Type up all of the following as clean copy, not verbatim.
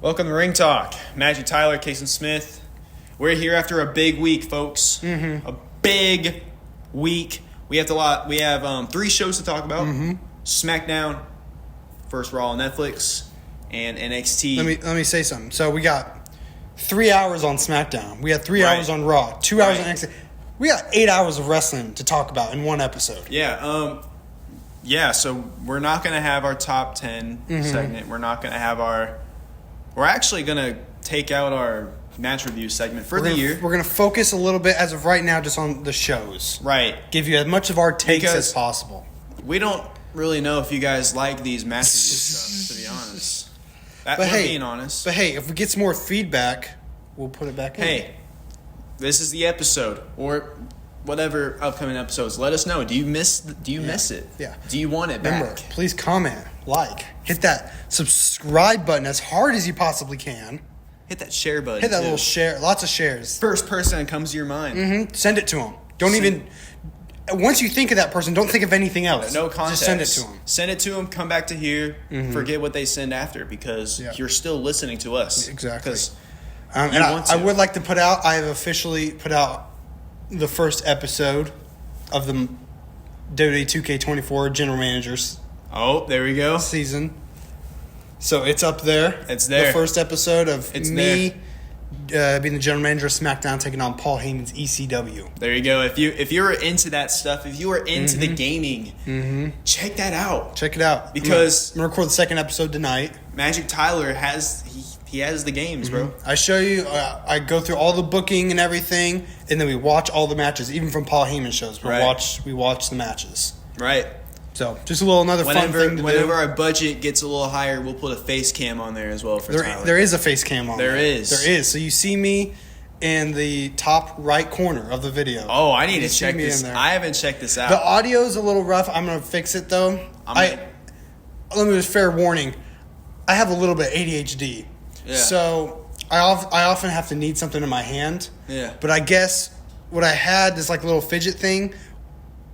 Welcome to Ring Talk. Magic Tyler, Caysen Smith. We're here after a big week, folks. Mm-hmm. A big week. We have 3 shows to talk about. Mm-hmm. SmackDown, first Raw on Netflix, and NXT. Let me say something. So we got 3 hours on SmackDown. We had 3 hours on Raw. 2 hours on NXT. We got 8 hours of wrestling to talk about in one episode. Yeah. So we're not going to have our top 10 segment. We're not going to have We're actually going to take out our match review segment for the year. We're going to focus a little bit, as of right now, just on the shows. Right. Give you as much of our takes as possible. We don't really know if you guys like these match review stuff, to be honest. Being honest. But hey, if we get some more feedback, we'll put it back in. Hey, this is the episode, or whatever upcoming episodes. Let us know. Do you miss it? Yeah. Do you want it back? Remember, please comment, hit that subscribe button as hard as you possibly can. Hit that share button. Hit that little share. Lots of shares. First person that comes to your mind. Mm-hmm. Send it to them. Once you think of that person, don't think of anything else. No context. Just send it to them. Send it to them. Come back to here. Mm-hmm. Forget what they send after, because you're still listening to us. Exactly. I would like to put out. I have officially put out the first episode of the WWE 2K24 General Managers. Oh, there we go. Season. So it's up there. It's there. The first episode of me being the general manager of SmackDown, taking on Paul Heyman's ECW. There you go. If you're into that stuff, if you are into the gaming, check that out. Check it out. Because I'm gonna record the second episode tonight. Magic Tyler has the games, bro. I show you. I go through all the booking and everything, and then we watch all the matches, even from Paul Heyman shows. We watch the matches. Right. So just another fun thing to do. Whenever our budget gets a little higher, we'll put a face cam on there as well for Tyler. There is a face cam on there. There is. So you see me in the top right corner of the video. Oh, I need to check this. I haven't checked this out. The audio is a little rough. I'm going to fix it, though. Let me just fair warning. I have a little bit of ADHD. Yeah. So I often have to need something in my hand. Yeah. But I guess what I had, this little fidget thing,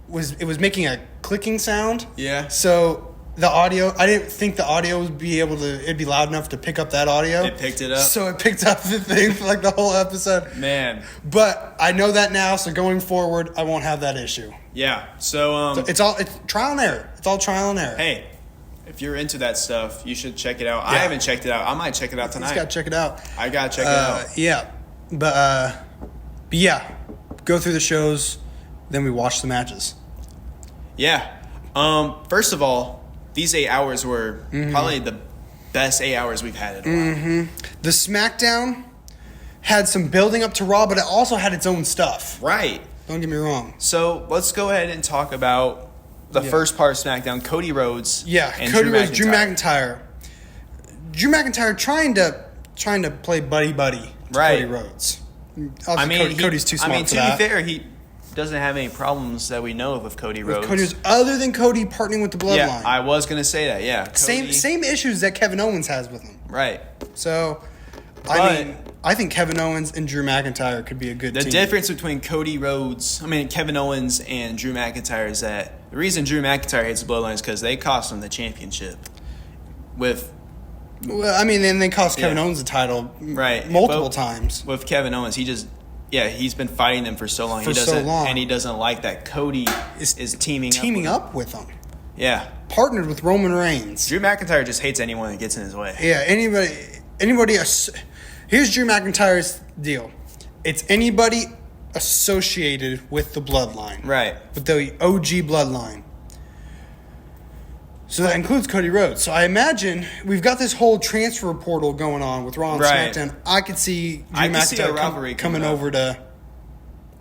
was making a clicking sound. Yeah. So the audio, I didn't think the audio would be it'd be loud enough to pick up that audio. It picked it up. So it picked up the thing for the whole episode. Man. But I know that now, so going forward, I won't have that issue. Yeah. So it's trial and error. It's all trial and error. Hey, if you're into that stuff, you should check it out. Yeah. I haven't checked it out. I might check it out tonight. You just gotta check it out. I gotta check it out. Yeah. But yeah. Go through the shows, then we watch the matches. Yeah. First of all, these 8 hours were probably the best 8 hours we've had in a while. The SmackDown had some building up to Raw, but it also had its own stuff. Right. Don't get me wrong. So let's go ahead and talk about the first part of SmackDown, Cody Rhodes. Yeah, and Cody Rhodes, Drew McIntyre. Drew McIntyre trying to play buddy to Cody Rhodes. Obviously, Cody's too smart for that. To be fair, he doesn't have any problems that we know of with Cody Rhodes. Other than Cody partnering with the Bloodline. Yeah, I was going to say that, yeah. Cody, same issues that Kevin Owens has with him. Right. So, I think Kevin Owens and Drew McIntyre could be a good team. The difference between Kevin Owens and Drew McIntyre is that the reason Drew McIntyre hates the Bloodline is because they cost him the championship. Then they cost Kevin Owens the title multiple times. With Kevin Owens, he's been fighting them for so long. And he doesn't like that Cody is teaming up with them. Yeah. Partnered with Roman Reigns. Drew McIntyre just hates anyone that gets in his way. Yeah, anybody. Here's Drew McIntyre's deal. It's anybody associated with the Bloodline. Right. With the OG Bloodline. So that includes Cody Rhodes. So I imagine we've got this whole transfer portal going on with Raw and SmackDown. I could see Drew McIntyre coming over to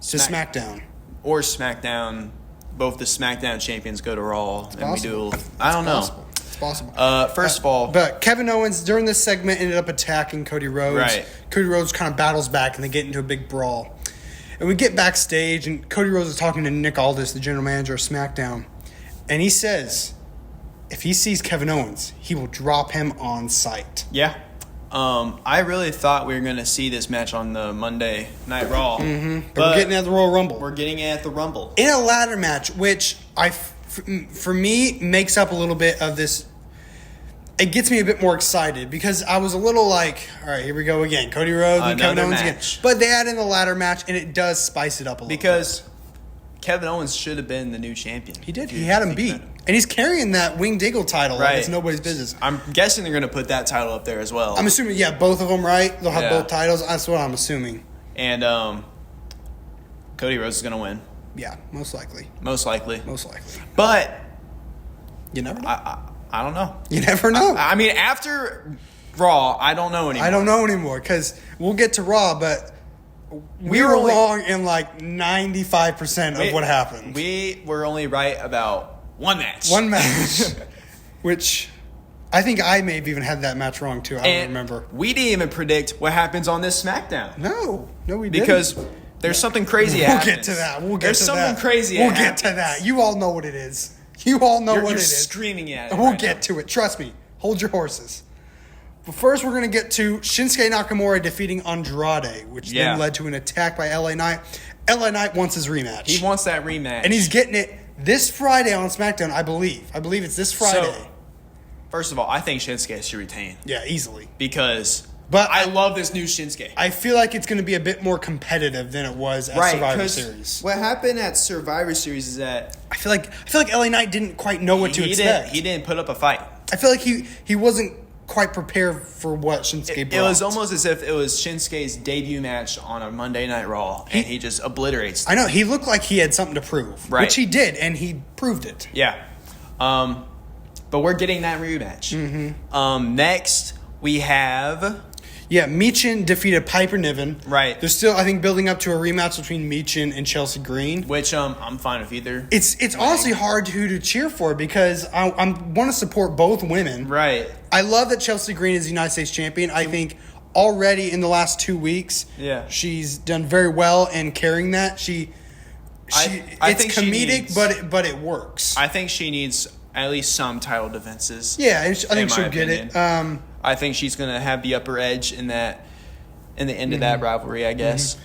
SmackDown. Or SmackDown. Both the SmackDown champions go to Raw. It's and possible. we do. I don't know. It's possible. First of all. But Kevin Owens, during this segment, ended up attacking Cody Rhodes. Right. Cody Rhodes kind of battles back and they get into a big brawl. And we get backstage and Cody Rhodes is talking to Nick Aldis, the general manager of SmackDown. And he says, if he sees Kevin Owens, he will drop him on sight. Yeah. I really thought we were going to see this match on the Monday Night Raw. Mm-hmm. But we're getting at the Royal Rumble. We're getting at the Rumble. In a ladder match, which for me makes up a little bit of this. it gets me a bit more excited because I was a little like, all right, here we go again. Cody Rhodes and Kevin Owens again. But they add in the ladder match, and it does spice it up a little because Kevin Owens should have been the new champion. He did. He had him beat. And he's carrying that Winged Eagle title like it's nobody's business. I'm guessing they're going to put that title up there as well. I'm assuming, both of them, right? They'll have both titles. That's what I'm assuming. And Cody Rhodes is going to win. Yeah, most likely. But you never know. I don't know. You never know. I mean, after Raw, I don't know anymore. Because we'll get to Raw, but we were wrong in like 95% of what happened. We were only right about one match. Which I think I may have even had that match wrong too. I don't remember. We didn't even predict what happens on this SmackDown. No, we didn't. Because there's something crazy happens. We'll get to that. There's something crazy We'll get to that. You all know what it is. You all know what it is. You're screaming at it. We'll get to it. Trust me. Hold your horses. But first, we're going to get to Shinsuke Nakamura defeating Andrade, which then led to an attack by LA Knight. LA Knight wants his rematch. He wants that rematch. And he's getting it this Friday on SmackDown, I believe. I believe it's this Friday. So, first of all, I think Shinsuke should retain. Yeah, easily. Because I love this new Shinsuke. I feel like it's going to be a bit more competitive than it was at Survivor Series. What happened at Survivor Series is that I feel like LA Knight didn't quite know what to expect. He didn't put up a fight. I feel like he wasn't quite prepared for what Shinsuke brought. It was almost as if it was Shinsuke's debut match on a Monday Night Raw, and he just obliterates them. I know. He looked like he had something to prove, which he did, and he proved it. Yeah. But we're getting that rematch. Mm-hmm. Next, we have... Yeah, Michin defeated Piper Niven. Right. They're still, I think, building up to a rematch between Michin and Chelsea Green. Which I'm fine with either. It's honestly hard to cheer for because I want to support both women. Right. I love that Chelsea Green is the United States champion. I think already in the last 2 weeks, she's done very well in carrying that. I think comedic, but it works. I think she needs at least some title defenses. Yeah, I think she'll get it. I think she's going to have the upper edge in the end of that rivalry, I guess. Mm-hmm.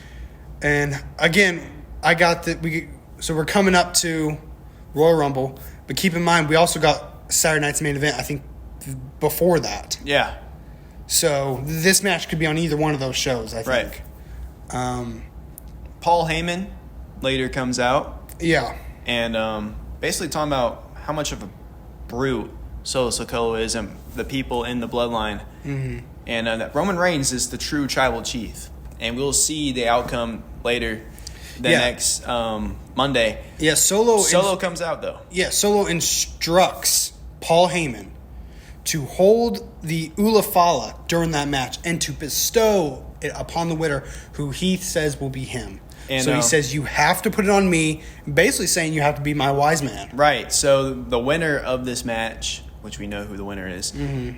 And again, I got that so we're coming up to Royal Rumble, but keep in mind we also got Saturday night's main event, I think before that. Yeah. So this match could be on either one of those shows, I think. Right. Paul Heyman later comes out. Yeah. And basically talking about how much of a brute Solo Sikoa is and the people in the bloodline. Mm-hmm. And that Roman Reigns is the true tribal chief. And we'll see the outcome later next Monday. Yeah, Solo comes out, though. Yeah, Solo instructs Paul Heyman to hold the Ulafala during that match and to bestow it upon the winner who he says will be him. And so he says, you have to put it on me, basically saying you have to be my wise man. Right. So the winner of this match, which we know who the winner is, Paul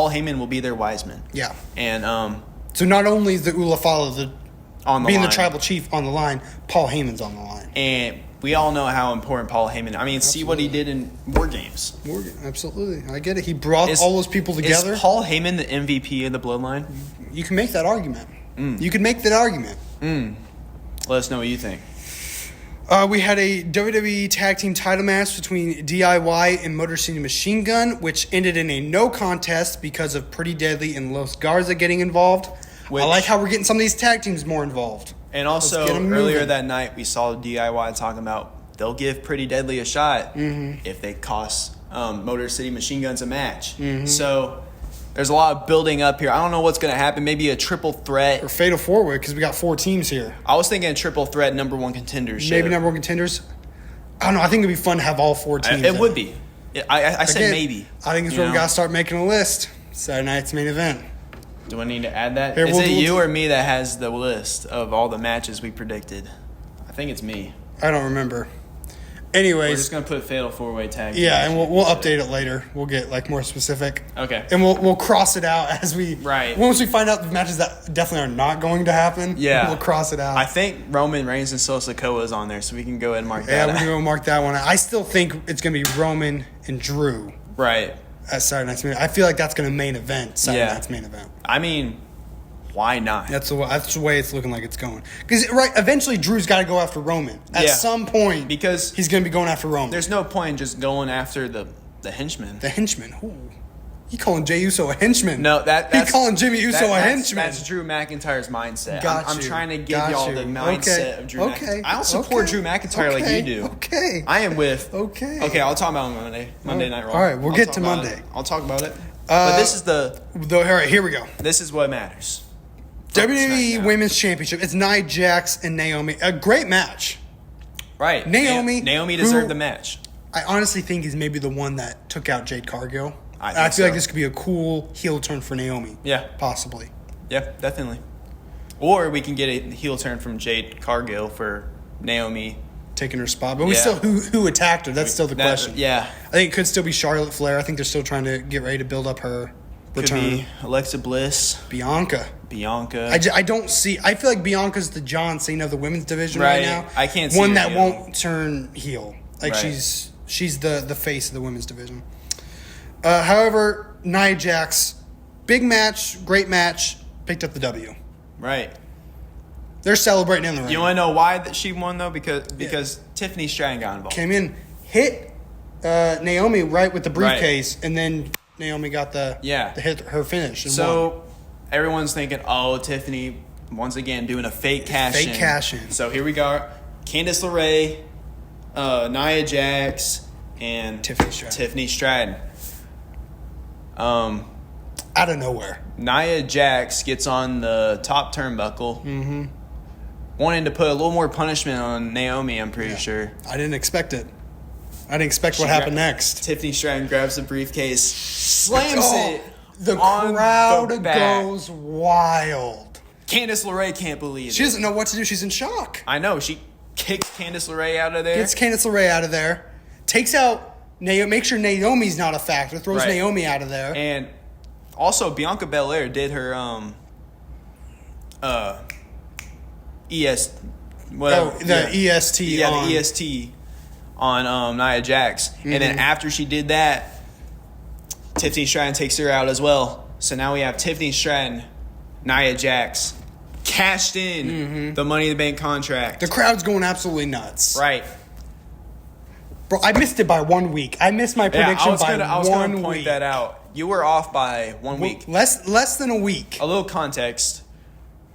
Heyman will be their wise man. Yeah. And so not only is the Ulafala the tribal chief on the line, Paul Heyman's on the line. And we all know how important Paul Heyman. I mean, see what he did in War Games. Absolutely. I get it. He brought all those people together. Is Paul Heyman the MVP of the Bloodline? You can make that argument. You can make that argument. Let us know what you think. We had a WWE Tag Team title match between DIY and Motor City Machine Gun, which ended in a no contest because of Pretty Deadly and Los Garza getting involved. I like how we're getting some of these tag teams more involved. And also, earlier that night, we saw DIY talking about they'll give Pretty Deadly a shot if they cost Motor City Machine Guns a match. So there's a lot of building up here. I don't know what's going to happen. Maybe a triple threat. Or fatal four-way because we got 4 teams here. I was thinking a triple threat number one contenders. Maybe number one contenders. I don't know. I think it'd be fun to have all 4 teams. It would be. I said maybe. I think it's where we got to start making a list. Saturday night's main event. Do I need to add that? Is it you or me that has the list of all the matches we predicted? I think it's me. I don't remember. Anyways, we're just gonna put fatal 4-way tag. Yeah, and we'll update it later. We'll get more specific. Okay. And we'll cross it out as we once we find out the matches that definitely are not going to happen. Yeah. We'll cross it out. I think Roman Reigns and Solo Sikoa is on there, so we can go ahead and mark that. Yeah, we're gonna mark that one. I still think it's gonna be Roman and Drew. Right. At Saturday night's main event. I feel like that's gonna main event. Saturday night's main event. I mean, why not? That's the way it's looking like it's going. Because eventually Drew's got to go after Roman at some point. Because he's going to be going after Roman. There's no point in just going after the The henchman. The henchman. Ooh. You calling Jey Uso a henchman? No, that's... You calling Jimmy Uso a henchman? That's Drew McIntyre's mindset. I'm trying to give Got y'all you. the mindset of Drew McIntyre. I don't support Drew McIntyre like you do. Okay. I am with... Okay, I'll talk about Monday Night Raw. All right, we'll get to Monday. I'll talk about it. But this is all right, here we go. This is what matters. WWE Women's Championship. It's Nia Jax and Naomi. A great match. Right. Naomi deserved the match. I honestly think is maybe the one that took out Jade Cargill. I feel like this could be a cool heel turn for Naomi. Yeah. Possibly. Yeah, definitely. Or we can get a heel turn from Jade Cargill for Naomi taking her spot. But we still, who attacked her? That's still the question. Yeah. I think it could still be Charlotte Flair. I think they're still trying to get ready to build up her return. Could be Alexa Bliss. Bianca. I don't see. I feel like Bianca's the John Cena of the women's division right now. I can't see one her that won't turn heel. Like right. she's the face of the women's division. However, Nia Jax, big match, great match, picked up the W. Right. They're celebrating in the ring. You want to know why she won though? Because Tiffany Stratton got involved. Came in, hit Naomi right with the briefcase, and then Naomi got the hit her finish. And won. Everyone's thinking, oh, Tiffany once again doing a fake cash in. Fake cash in. So here we go. Candice LeRae, Nia Jax, and Tiffany Stratton. Out of nowhere. Nia Jax gets on the top turnbuckle. Wanting to put a little more punishment on Naomi, I'm pretty sure. I didn't expect it. I didn't expect what happened next. Tiffany Stratton grabs the briefcase, slams it. The crowd goes wild. Candice LeRae can't believe it. She doesn't know what to do. She's in shock. I know. She kicks Candice LeRae out of there. Gets Candice LeRae out of there. Takes out Naomi. Makes sure Naomi's not a factor. Throws Naomi out of there. And also, Bianca Belair did her EST. Whatever. The EST. Yeah, the EST on Nia Jax. And then after she did that, Tiffany Stratton takes her out as well. So now we have Tiffany Stratton, Nia Jax, cashed in the Money in the Bank contract. The crowd's going absolutely nuts. Right. Bro, I missed it by 1 week. I missed my prediction by 1 week. I was going to point that out. You were off by 1 week. Less than a week. A little context.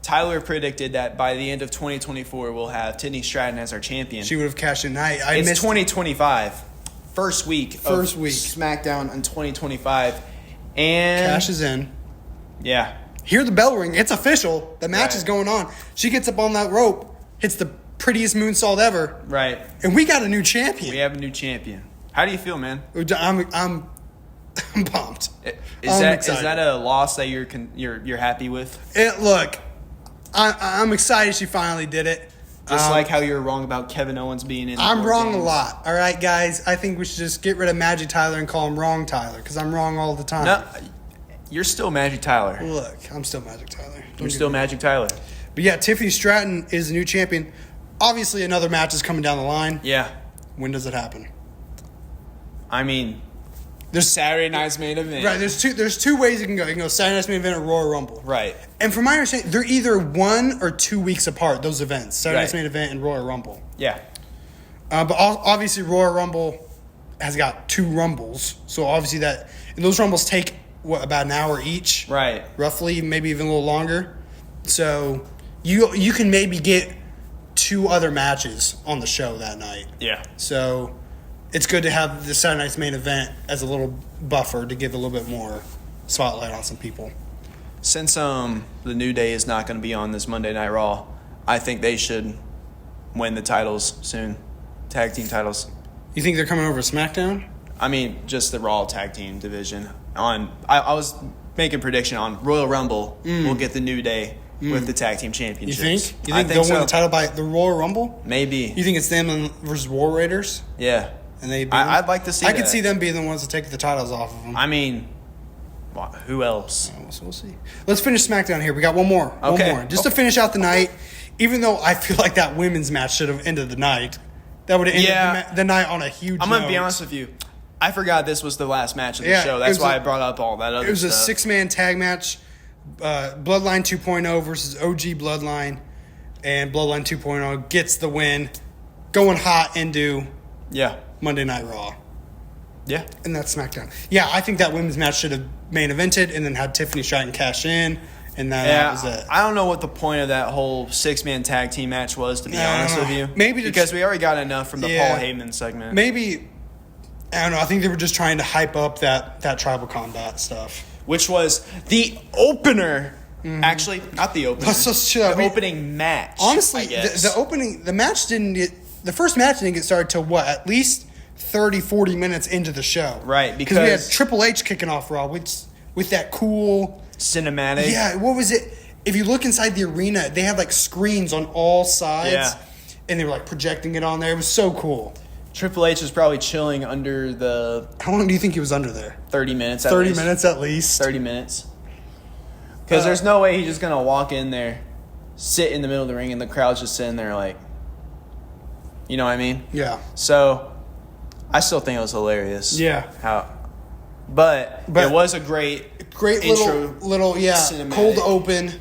Tyler predicted that by the end of 2024, we'll have Tiffany Stratton as our champion. She would have cashed in. It's 2025. First week of SmackDown in 2025. And cashes in. Yeah. Hear the bell ring. It's official. The match is going on. She gets up on that rope, hits the prettiest moonsault ever. Right. And we got a new champion. We have a new champion. How do you feel, man? I'm pumped. Is that a loss that you're happy with? Look, I'm excited she finally did it. Just like how you're wrong about Kevin Owens being in. I'm wrong a lot. All right, guys. I think we should just get rid of Magic Tyler and call him Wrong Tyler because I'm wrong all the time. No, you're still Magic Tyler. Look, I'm still Magic Tyler. You're still Magic Tyler. But yeah, Tiffany Stratton is the new champion. Obviously, another match is coming down the line. Yeah. When does it happen? I mean, there's Saturday night's main event. Right. There's two ways you can go. You can go Saturday night's main event or Royal Rumble. Right. And from my understanding, they're either 1 or 2 weeks apart. Those events, Saturday night's main event and Royal Rumble. Yeah. But obviously, Royal Rumble has got 2 rumbles. So obviously and those rumbles take about an hour each. Right. Roughly, maybe even a little longer. So you can maybe get 2 other matches on the show that night. Yeah. So it's good to have the Saturday night's main event as a little buffer to give a little bit more spotlight on some people. Since the New Day is not going to be on this Monday Night Raw, I think they should win the titles soon. Tag team titles. You think they're coming over to SmackDown? I mean, just the Raw tag team division. I was making a prediction on Royal Rumble. We'll get the New Day with the tag team championships. You think they'll win the title by the Royal Rumble? Maybe. You think it's them versus War Raiders? Yeah. And I'd like to see that. I could see them being the ones to take the titles off of them. I mean, who else? We'll see. Let's finish SmackDown here. We got one more. Okay. One more. Just to finish out the night, even though I feel like that women's match should have ended the night. That would have ended the night on a huge I'm going to be honest with you. I forgot this was the last match of the show. That's why I brought up all that other stuff. It was a 6-man tag match. Bloodline 2.0 versus OG Bloodline. And Bloodline 2.0 gets the win. Going hot into Monday Night Raw. Yeah. And that's SmackDown. Yeah, I think that women's match should have main evented and then had Tiffany Stratton cash in. And that was it. I don't know what the point of that whole 6-man tag team match was, to be honest with you. Maybe because we already got enough from the Paul Heyman segment. Maybe, I don't know. I think they were just trying to hype up that tribal combat stuff. Which was the opener. Mm-hmm. Actually, not the opener. The opening match. Honestly, the first match didn't get started till what? At least 30, 40 minutes into the show. Right. Because we had Triple H kicking off Raw with that cool cinematic. Yeah, what was it? If you look inside the arena, they had like screens on all sides. Yeah. And they were like projecting it on there. It was so cool. Triple H was probably chilling under the... How long do you think he was under there? 30 minutes at 30 least. 30 minutes at least. 30 minutes. Because there's no way he's just going to walk in there, sit in the middle of the ring, and the crowd's just sitting there like... You know what I mean? Yeah. So, I still think it was hilarious. Yeah. But it was a great intro, little cinematic. Cold open.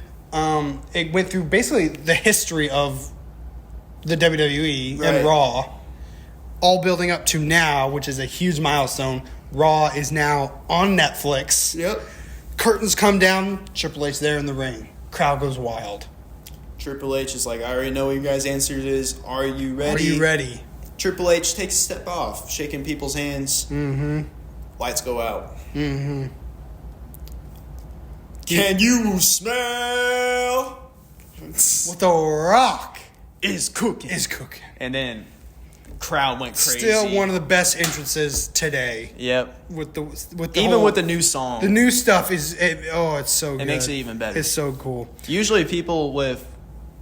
It went through basically the history of the WWE and Raw, all building up to now, which is a huge milestone. Raw is now on Netflix. Yep. Curtains come down. Triple H there in the ring. Crowd goes wild. Triple H is like, I already know what your guys' answer is. Are you ready? Are you ready? Triple H takes a step off, shaking people's hands. Mm-hmm. Lights go out. Mm-hmm. Can you smell what the Rock is cooking? And then crowd went crazy. Still one of the best entrances today. Yep. With the with the new song. The new stuff it's so good. It makes it even better. It's so cool. Usually people with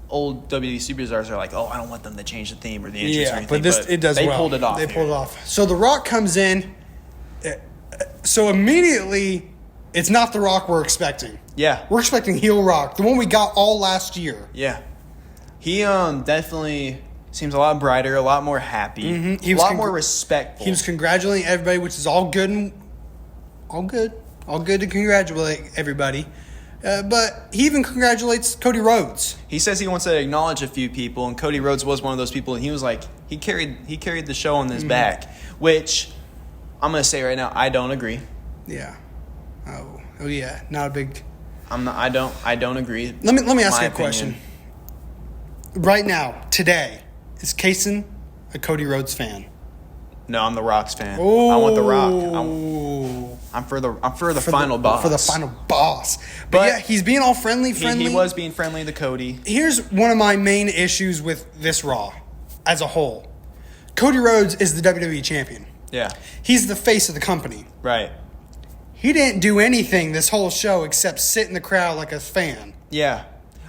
old WWE superstars are like, oh, I don't want them to change the theme or the entrance or anything. But it does they well. pulled it off. They pulled it off. So The Rock comes in. So immediately, it's not The Rock we're expecting. Yeah. We're expecting heel Rock, the one we got all last year. Yeah. He definitely seems a lot brighter, a lot more happy, mm-hmm. A lot more respectful. He was congratulating everybody, which is all good to congratulate everybody. But he even congratulates Cody Rhodes. He says he wants to acknowledge a few people, and Cody Rhodes was one of those people. And he was like, he carried the show on his mm-hmm. back, which I'm gonna say right now, I don't agree. Yeah. Oh yeah. Not a big. I don't agree. Let me ask you a question. Right now, today, is Caysen a Cody Rhodes fan? No, I'm the Rock's fan. Ooh. I want the Rock. I'm for the final boss. For the final boss. But yeah, he's being all friendly. He was being friendly to Cody. Here's one of my main issues with this Raw as a whole. Cody Rhodes is the WWE champion. Yeah. He's the face of the company. Right. He didn't do anything this whole show except sit in the crowd like a fan. Yeah.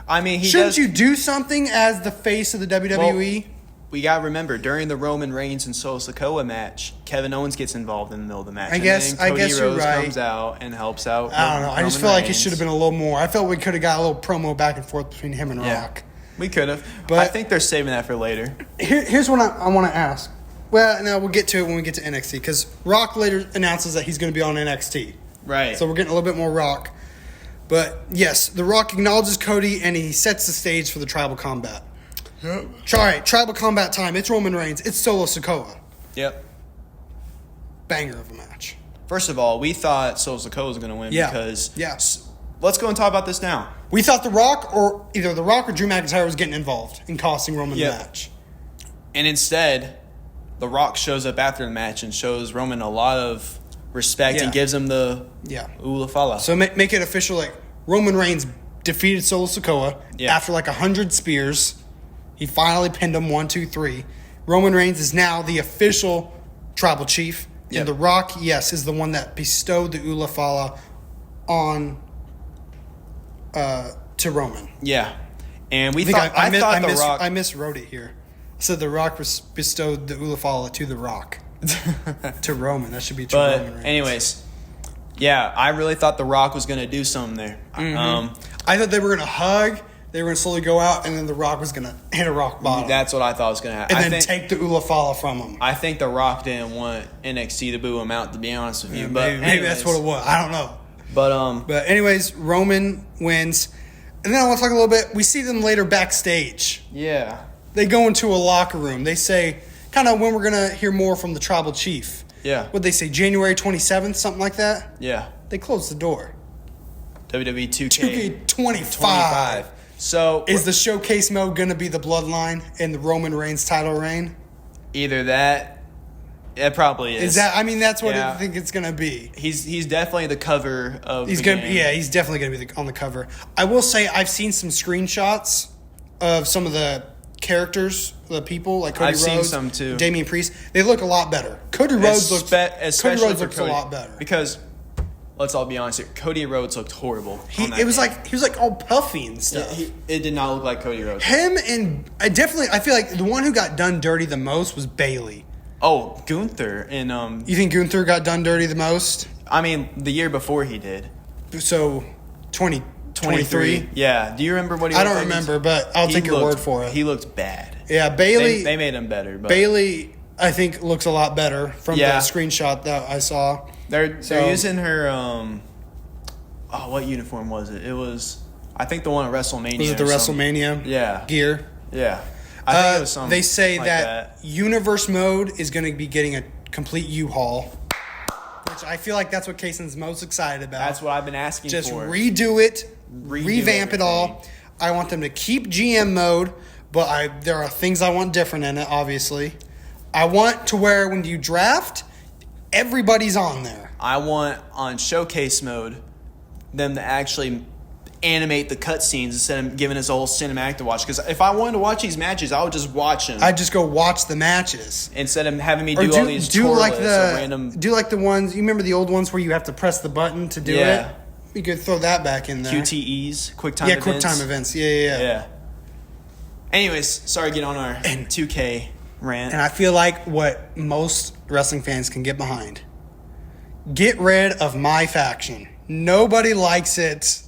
I mean, Shouldn't you do something as the face of the WWE? Well, we got to remember, during the Roman Reigns and Solo Sikoa match, Kevin Owens gets involved in the middle of the match. I guess Cody Rhodes you're right. Comes out and helps out. I don't know. I just feel like it should have been a little more. I felt we could have got a little promo back and forth between him and Rock. We could have. But I think they're saving that for later. Here's what I want to ask. Well, no, we'll get to it when we get to NXT, because Rock later announces that he's going to be on NXT. Right. So we're getting a little bit more Rock. But, yes, The Rock acknowledges Cody, and he sets the stage for the tribal combat. Yep. All right, tribal combat time. It's Roman Reigns. It's Solo Sikoa. Yep. Banger of a match. First of all, we thought Solo Sikoa was going to win because... Yes. Let's go and talk about this now. We thought either The Rock or Drew McIntyre was getting involved in costing Roman the match. And instead, The Rock shows up after the match and shows Roman a lot of respect and gives him the Ula Fala. So make it official. Like, Roman Reigns defeated Solo Sikoa after like 100 spears. He finally pinned him 1, 2, 3. Roman Reigns is now the official tribal chief. Yep. And The Rock, yes, is the one that bestowed the Ula Fala on to Roman. Yeah. And I thought The Rock... I miswrote it here. I said The Rock bestowed the Ula Fala to The Rock. To Roman. That should be to Roman Reigns. Anyways, yeah, I really thought The Rock was going to do something there. Mm-hmm. I thought they were going to hug, they were going to slowly go out, and then The Rock was going to hit a rock bottom. That's what I thought was going to happen. And then take the Ula Fala from him. I think The Rock didn't want NXT to boo him out, to be honest with you. But maybe that's what it was. I don't know. But anyways, Roman wins. And then I want to talk a little bit. We see them later backstage. Yeah. They go into a locker room. They say... kind of when we're going to hear more from the Tribal Chief. Yeah. What'd they say, January 27th, something like that? Yeah. They closed the door. WWE 2K 25. So is the showcase mode going to be the Bloodline and the Roman Reigns title reign? Either that, it probably is. Is that? I mean, that's what I think it's going to be. He's definitely the cover of. He's definitely going to be on the cover. I will say I've seen some screenshots of some of the characters, the people like Cody Rhodes. I've seen some too. Damian Priest. They look a lot better. Cody Rhodes looks a lot better because. Let's all be honest here. Cody Rhodes looked horrible. He was like all puffy and stuff. It did not look like Cody Rhodes. Him and I feel like the one who got done dirty the most was Bayley. Oh, Gunther and You think Gunther got done dirty the most? I mean, the year before he did. So, 2023. Yeah. Do you remember what he? I don't remember, but I'll take your word for it. He looked bad. Yeah, Bayley. They made him better. But Bayley, I think, looks a lot better from the screenshot that I saw. They're using her. What uniform was it? It was, I think, the one at WrestleMania. Was it the WrestleMania? Gear. Yeah. I think it was something. They say like that Universe mode is going to be getting a complete U-Haul, which I feel like that's what Caysen's most excited about. That's what I've been asking for. Just redo it, revamp it all. I want them to keep GM mode, but there are things I want different in it, obviously. I want to where when you draft, everybody's on there. I want on showcase mode them to actually animate the cutscenes instead of giving us a whole cinematic to watch. Because if I wanted to watch these matches, I would just watch them. I'd just go watch the matches instead of having me do all these random. Do like the ones you remember the old ones where you have to press the button to do it. You could throw that back in there. QTEs, quick time events. Yeah, quick time events. Yeah. Anyways, sorry to get on our 2K rant. And I feel like what most wrestling fans can get behind. Get rid of my faction. Nobody likes it.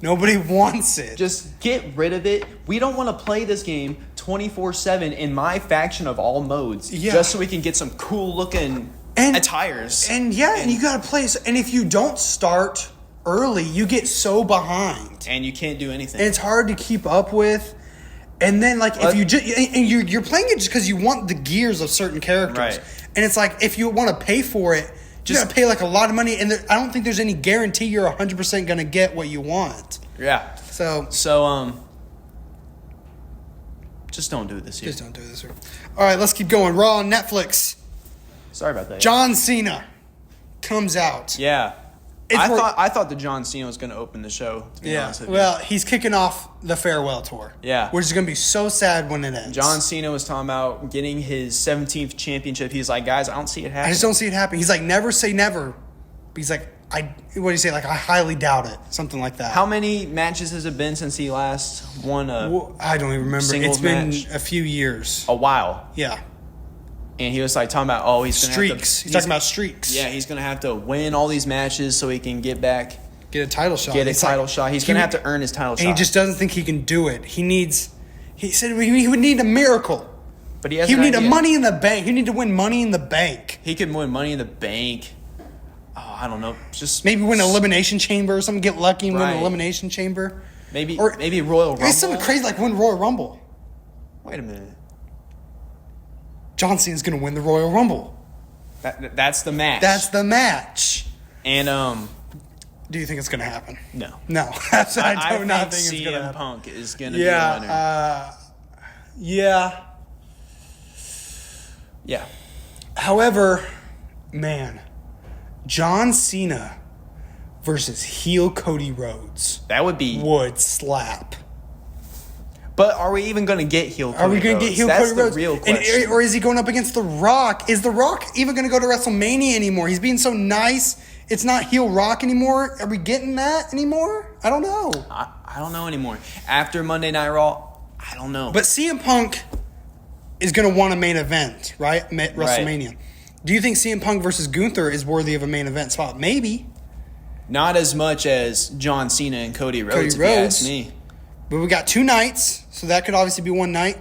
Nobody wants it. Just get rid of it. We don't want to play this game 24/7 in my faction of all modes. Yeah. Just so we can get some cool looking attires. And you got to play. And if you don't start early, you get so behind. And you can't do anything. And it's hard to keep up with. And then, if you just and you're playing it just because you want the gears of certain characters, right? And it's like if you want to pay for it, you got to pay a lot of money, and I don't think there's any guarantee you're 100% going to get what you want. Yeah. So just don't do it this year. Just don't do it this year. All right, let's keep going. Raw on Netflix. Sorry about that. John Cena comes out. Yeah. I thought the John Cena was going to open the show, to be honest with you. Well, he's kicking off the farewell tour. Yeah. Which is going to be so sad when it ends. John Cena was talking about getting his 17th championship. He's like, guys, I don't see it happening. I just don't see it happening. He's like, never say never. But he's like, what do you say? Like, I highly doubt it. Something like that. How many matches has it been since he last won I don't even remember. It's been a few years. A while. Yeah. And he was like talking about, he's going to have to... He's talking about streaks. Yeah, he's going to have to win all these matches so he can get back. Get a title shot. He's going to have to earn his title shot. And he just doesn't think he can do it. He said he would need a miracle. But he would need a Money in the Bank. He would need to win Money in the Bank. He could win Money in the Bank. Oh, I don't know. Just maybe win an Elimination Chamber or something. Get lucky and win an Elimination Chamber. Maybe Royal Rumble. It's something crazy like win Royal Rumble. Wait a minute. John Cena's going to win the Royal Rumble. That's the match. That's the match. And do you think it's going to happen? No. No. I do not think it's going to happen. CM Punk is going to be the winner. Yeah. However, man, John Cena versus heel Cody Rhodes. That would slap. But are we even going to get heel Cody Rhodes? Are we going to get heel Cody Rhodes? That's the real question. Or is he going up against The Rock? Is The Rock even going to go to WrestleMania anymore? He's being so nice. It's not heel Rock anymore. Are we getting that anymore? I don't know. I don't know anymore. After Monday Night Raw, I don't know. But CM Punk is going to want a main event, right? WrestleMania. Right. Do you think CM Punk versus Gunther is worthy of a main event spot? Maybe. Not as much as John Cena and Cody Rhodes, if you ask me. But we got 2 nights, so that could obviously be one night.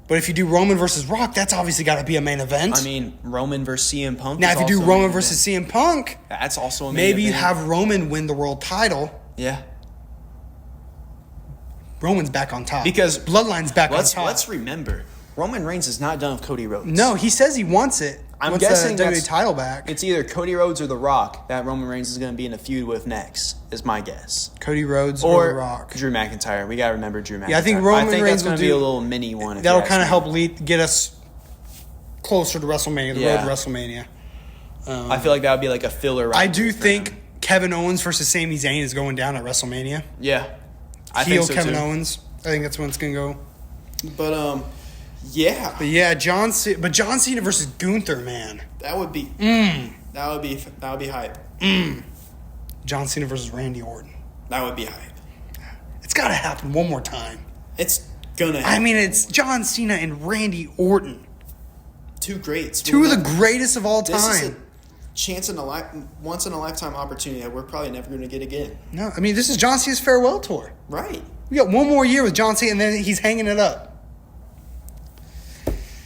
But if you do Roman versus Rock, that's obviously got to be a main event. I mean, Roman versus CM Punk. Now, if you do Roman versus CM Punk, that's also a main maybe event. You have Roman win the world title. Yeah. Roman's back on top. Because Bloodline's back on top. Let's remember, Roman Reigns is not done with Cody Rhodes. No, he says he wants it. I'm guessing the WWE title back. It's either Cody Rhodes or The Rock that Roman Reigns is going to be in a feud with next, is my guess. Cody Rhodes or The Rock. Drew McIntyre. We got to remember Drew McIntyre. Yeah, I think Roman Reigns that's going to be a little mini one. That'll kind of help get us closer to WrestleMania, the road to WrestleMania. I feel like that would be like a filler. I do think Kevin Owens versus Sami Zayn is going down at WrestleMania. Yeah. I think so Kevin Owens. I think that's when it's going to go. But, yeah. But yeah, John Cena versus Gunther, man. That would be that would be hype. John Cena versus Randy Orton. That would be hype. It's got to happen one more time. It's gonna happen. I mean, it's John Cena and Randy Orton. Two greats. Two of the greatest of all time. This is a once in a lifetime opportunity that we're probably never going to get again. No, I mean, this is John Cena's farewell tour. Right. We got one more year with John Cena, and then he's hanging it up.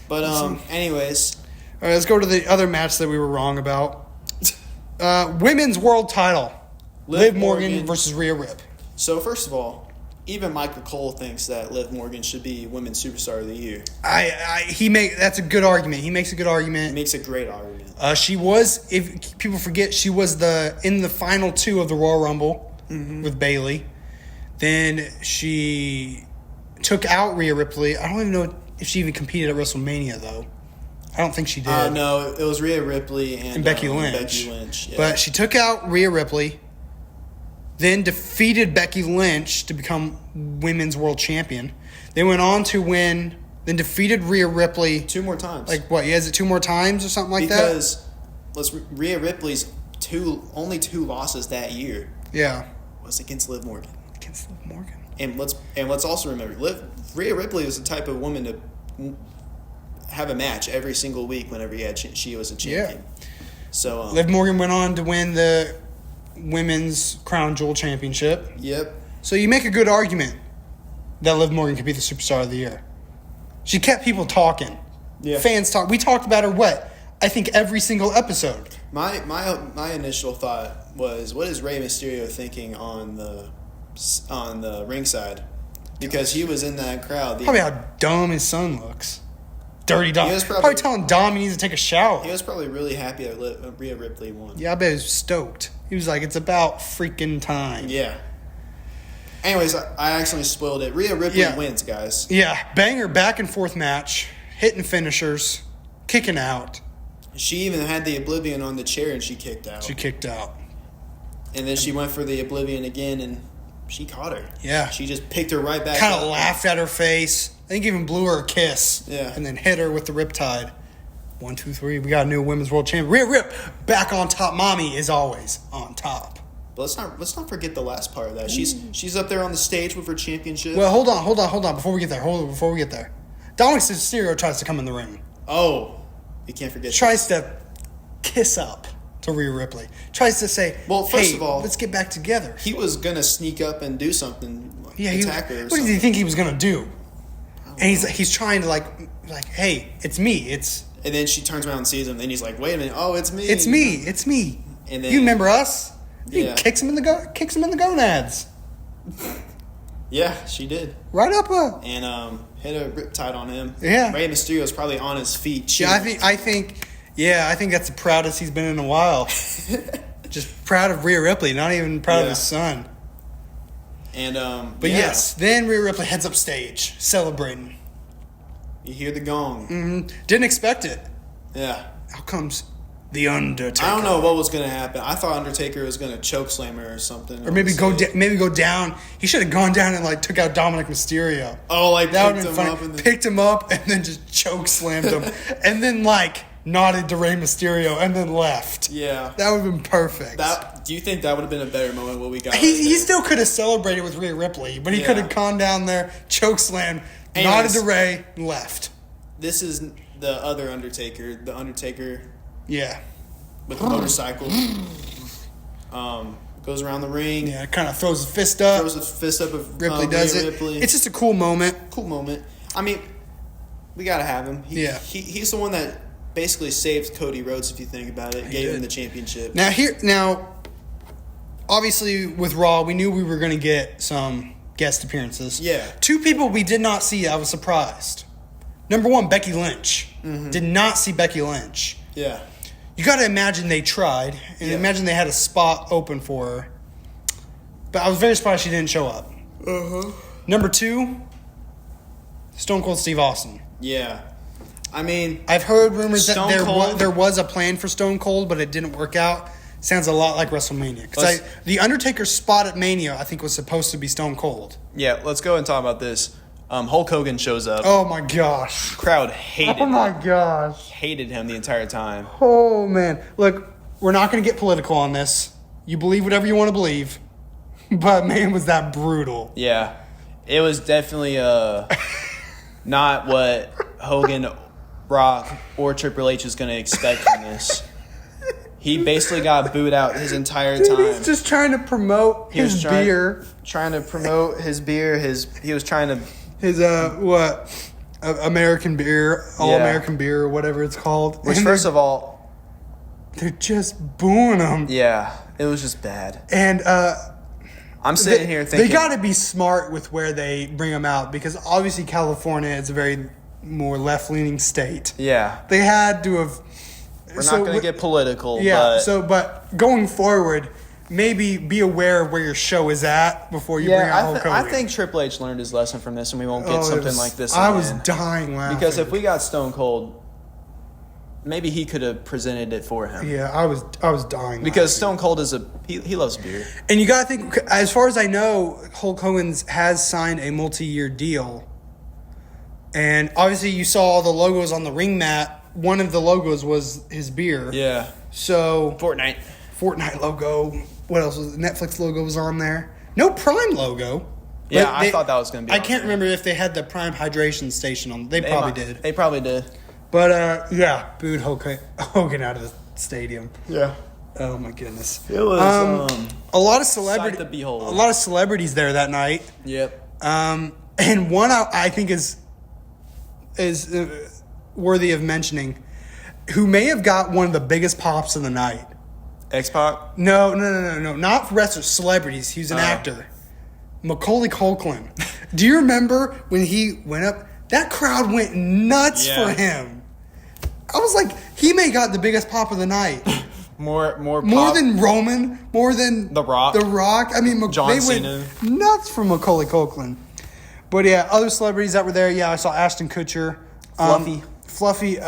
But anyways, all right, let's go to the other match that we were wrong about. Women's world title. Liv Morgan versus Rhea Ripley. So first of all, even Michael Cole thinks that Liv Morgan should be Women's Superstar of the Year. That's a good argument. He makes a good argument. He makes a great argument. She was, if people forget, she was in the final two of the Royal Rumble with Bayley. Then she took out Rhea Ripley. I don't even know if she even competed at WrestleMania, though. I don't think she did. No, it was Rhea Ripley and Becky Lynch. Yeah. But she took out Rhea Ripley, then defeated Becky Lynch to become Women's World Champion. They went on to win, then defeated Rhea Ripley 2 more times. Like what? Yeah, is it 2 more times or something like that? Because Rhea Ripley's only 2 losses that year. Yeah, was against Liv Morgan. Against Liv Morgan. And let's also remember, Rhea Ripley was the type of woman to have a match every single week whenever she was a champion. Yeah. So Liv Morgan went on to win the Women's Crown Jewel Championship. Yep. So you make a good argument that Liv Morgan could be the Superstar of the Year. She kept people talking. Yeah. Fans talk. We talked about her, I think every single episode. My initial thought was, what is Rey Mysterio thinking on the ringside? Because he was in that crowd. Probably how dumb his son looks. Dirty Dom. Probably telling Dom he needs to take a shower. He was probably really happy that Rhea Ripley won. Yeah, I bet he was stoked. He was like, it's about freaking time. Yeah. Anyways, I accidentally spoiled it. Rhea Ripley wins, guys. Yeah, banger back and forth match, hitting finishers, kicking out. She even had the Oblivion on the chair and she kicked out. And then she went for the Oblivion again and she caught her. Yeah. She just picked her right back up. Kind of laughed at her face. I think even blew her a kiss. Yeah. And then hit her with the Riptide. 1, 2, 3. We got a new Women's World Champion. Rhea Rip back on top. Mommy is always on top. But let's not forget the last part of that. She's up there on the stage with her championship. Well, hold on. Before we get there. Dominic Mysterio tries to come in the ring. Oh, you can't forget. Tries to kiss up to Rhea Ripley. Tries to say, well, first of all, let's get back together. He was gonna sneak up and do something. Yeah, attack her. What did he think he was gonna do? And he's trying to like, hey, it's me. And then she turns around and sees him. And then he's like, wait a minute. Oh, it's me. It's me. And then, you remember us? He kicks him in the gonads. Yeah, she did. Right up and hit a riptide on him. Yeah. Rey Mysterio's probably on his feet. Yeah, I think that's the proudest he's been in a while. Just proud of Rhea Ripley, not even proud of his son. And yes, then Rhea Ripley heads up stage, celebrating. You hear the gong. Mm-hmm. Didn't expect it. Yeah. Out comes The Undertaker. I don't know what was going to happen. I thought Undertaker was going to chokeslam her or something. Or maybe go down. He should have gone down and like took out Dominic Mysterio. Oh, like that would have been funny. Picked him up and then just chokeslammed him. And then like nodded to Rey Mysterio and then left. Yeah. That would have been perfect. Do you think that would have been a better moment what we got? He still could have celebrated with Rhea Ripley, but he could have gone down there, chokeslammed, nodded to Rey, and left. This is the other Undertaker. The Undertaker. Yeah. With the motorcycle. Goes around the ring. Yeah, kind of throws his fist up. Of Ripley does Rhea it. Ripley. It's just a cool moment. I mean, we got to have him. He's the one that basically saved Cody Rhodes, if you think about it. Gave him the championship. Now, obviously with Raw, we knew we were going to get some guest appearances. Yeah. 2 people we did not see. I was surprised. Number one, Becky Lynch. Did not see Becky Lynch. Yeah. You got to imagine they tried, and imagine they had a spot open for her. But I was very surprised she didn't show up. Number two, Stone Cold Steve Austin. Yeah. I mean, I've heard rumors Stone that Cold- there was a plan for Stone Cold, but it didn't work out. Sounds a lot like WrestleMania. Because the Undertaker's spot at Mania, I think, was supposed to be Stone Cold. Yeah, let's go and talk about this. Hulk Hogan shows up. Oh, my gosh. Crowd hated him. Gosh. Hated him the entire time. Oh, man. Look, we're not going to get political on this. You believe whatever you want to believe. But, man, was that brutal. Yeah. It was definitely not what Hogan, Brock, or Triple H is going to expect from this. He basically got booed out his entire time. He's just trying to promote his beer. Trying to promote his beer. He was trying to... His, American beer, All-American beer, or whatever it's called. Which, first of all... They're just booing him. Yeah, it was just bad. And, I'm sitting here thinking... They got to be smart with where they bring them out, because obviously California is a very more left-leaning state. Yeah. They had to have... We're not going to get political, yeah, but... but going forward... Maybe be aware of where your show is at before you bring out Hulk Hogan. I think Triple H learned his lesson from this, and we won't get something like this again. I was dying laughing. Because if we got Stone Cold, maybe he could have presented it for him. Yeah, I was dying because Stone Cold is he loves beer. And you got to think, as far as I know, Hulk Hogan has signed a multi-year deal. And obviously you saw the logos on the ring mat. One of the logos was his beer. Yeah. So... Fortnite logo. What else was Netflix logo was on there? No Prime logo. Yeah, I thought that was going to be. I can't remember if they had the Prime hydration station on. They probably did. They probably did. But yeah, booed Hogan out of the stadium. Yeah. Oh my goodness. It was a lot of celebrities. Sight to behold. A lot of celebrities there that night. Yep. And one I think is worthy of mentioning, who may have got one of the biggest pops of the night. X-Pac? No. Not wrestlers, celebrities. He was an actor. Macaulay Culkin. Do you remember when he went up? That crowd went nuts for him. I was like, he may have got the biggest pop of the night. More than Roman, more than The Rock. The Rock. I mean, John they Cena. went nuts for Macaulay Culkin. But yeah, other celebrities that were there. Yeah, I saw Ashton Kutcher, Fluffy,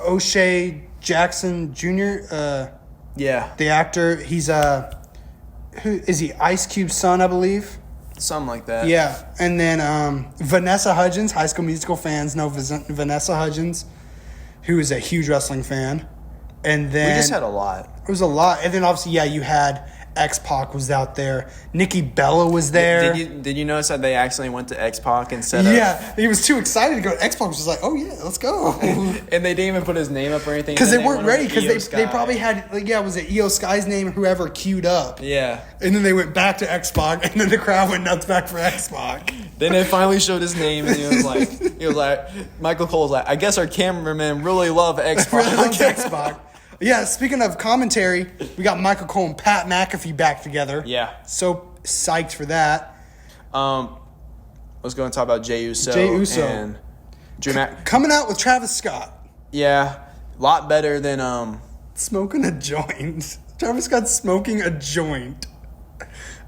O'Shea Jackson Jr. Yeah. The actor, he's who is he? Ice Cube's son, I believe. Something like that. Yeah, and then Vanessa Hudgens. High School Musical fans know Vanessa Hudgens, who is a huge wrestling fan. And then we just had a lot. It was a lot, and then obviously, yeah, you had X-Pac was out there. Nikki Bella was there. Did you notice that they accidentally went to X-Pac instead of... Yeah, he was too excited to go. X-Pac was just like, oh yeah, let's go. And they didn't even put his name up or anything. Because they weren't ready, because they probably had, was it Io Sky's name, whoever queued up. Yeah. And then they went back to X-Pac, and then the crowd went nuts back for X-Pac. Then it finally showed his name, and he was like, Michael Cole was like, I guess our cameramen really love X-Pac. Really loves X-Pac. Yeah, speaking of commentary, we got Michael Cole and Pat McAfee back together. Yeah. So psyched for that. Let's go and talk about Jey Uso. And Drew coming out with Travis Scott. Yeah, a lot better than... Smoking a joint. Travis Scott's smoking a joint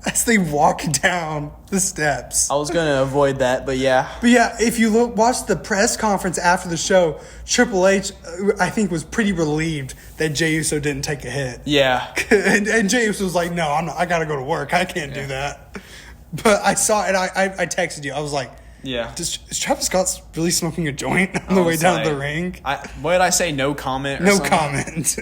as they walk down the steps. I was going to avoid that, but yeah. But yeah, if you watch the press conference after the show, Triple H, I think, was pretty relieved that Jey Uso didn't take a hit. Yeah. and Jey Uso was like, no, I got to go to work. I can't do that. But I saw it. I texted you. I was like, yeah. Is Travis Scott really smoking a joint on the way down the ring? What did I say? No comment? No comment.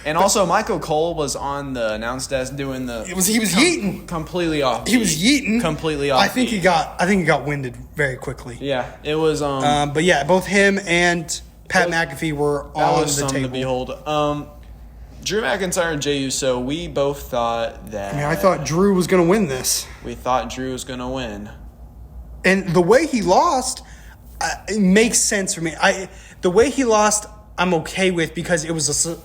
And also, Michael Cole was on the announce desk doing the. He was yeeting completely off. He was yeeting completely off. I think he got winded very quickly. Yeah, it was. But yeah, both him and Pat McAfee were on the table. That was something to behold. Drew McIntyre and Jey Uso. We both thought that. I thought Drew was going to win this. We thought Drew was going to win. And the way he lost, it makes sense for me. The way he lost, I'm okay with because it was like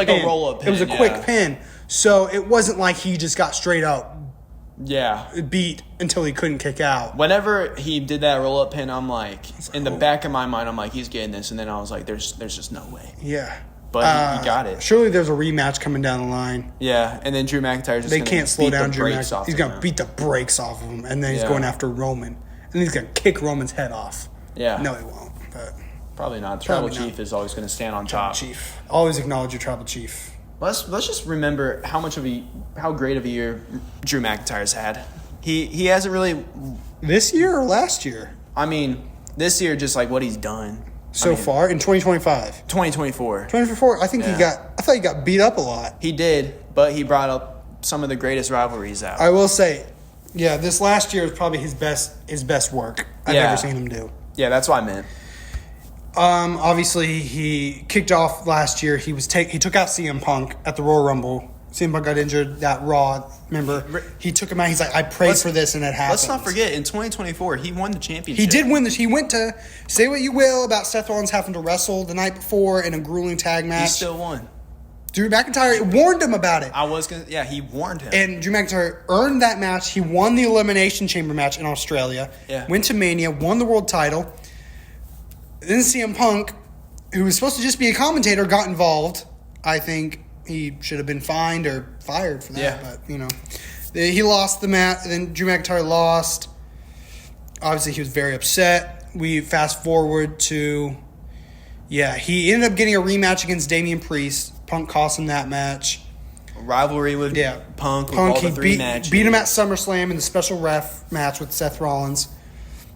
pin. A roll-up pin. It was a quick pin. So it wasn't like he just got straight up Yeah. beat until he couldn't kick out. Whenever he did that roll-up pin, I'm like, in the back of my mind, I'm like, he's getting this. And then I was like, there's just no way. Yeah. But he got it. Surely there's a rematch coming down the line. Yeah, and then Drew McIntyre's just They can't slow down Drew McIntyre. He's going to beat the brakes off of him, and then he's going after Roman. And he's going to kick Roman's head off. Yeah. No, he won't. But probably not. The tribal chief is always going to stand on top. Chief. Always acknowledge your tribal chief. Let's just remember how great of a year Drew McIntyre's had. He hasn't really... This year or last year? I mean, this year, just like what he's done. So far in 2025. 2024. 2024, I thought he got beat up a lot. He did, but he brought up some of the greatest rivalries out. I will say, yeah, this last year is probably his best work I've ever seen him do. Yeah, that's what I meant. Obviously he kicked off last year. He took out CM Punk at the Royal Rumble. CM Punk got injured that Raw. Remember, he took him out. He's like, I prayed for this, and it happened. Let's not forget, in 2024, he won the championship. He did win this. He went to, say what you will about Seth Rollins having to wrestle the night before in a grueling tag match. He still won. Drew McIntyre warned him about it. He warned him. And Drew McIntyre earned that match. He won the Elimination Chamber match in Australia. Yeah. Went to Mania, won the world title. Then CM Punk, who was supposed to just be a commentator, got involved. I think he should have been fined or fired for that. Yeah. But, he lost the match. Then Drew McIntyre lost. Obviously, he was very upset. We fast forward to, he ended up getting a rematch against Damian Priest. Punk cost him that match. A rivalry with Punk with all the three matches. Beat him at SummerSlam in the special ref match with Seth Rollins.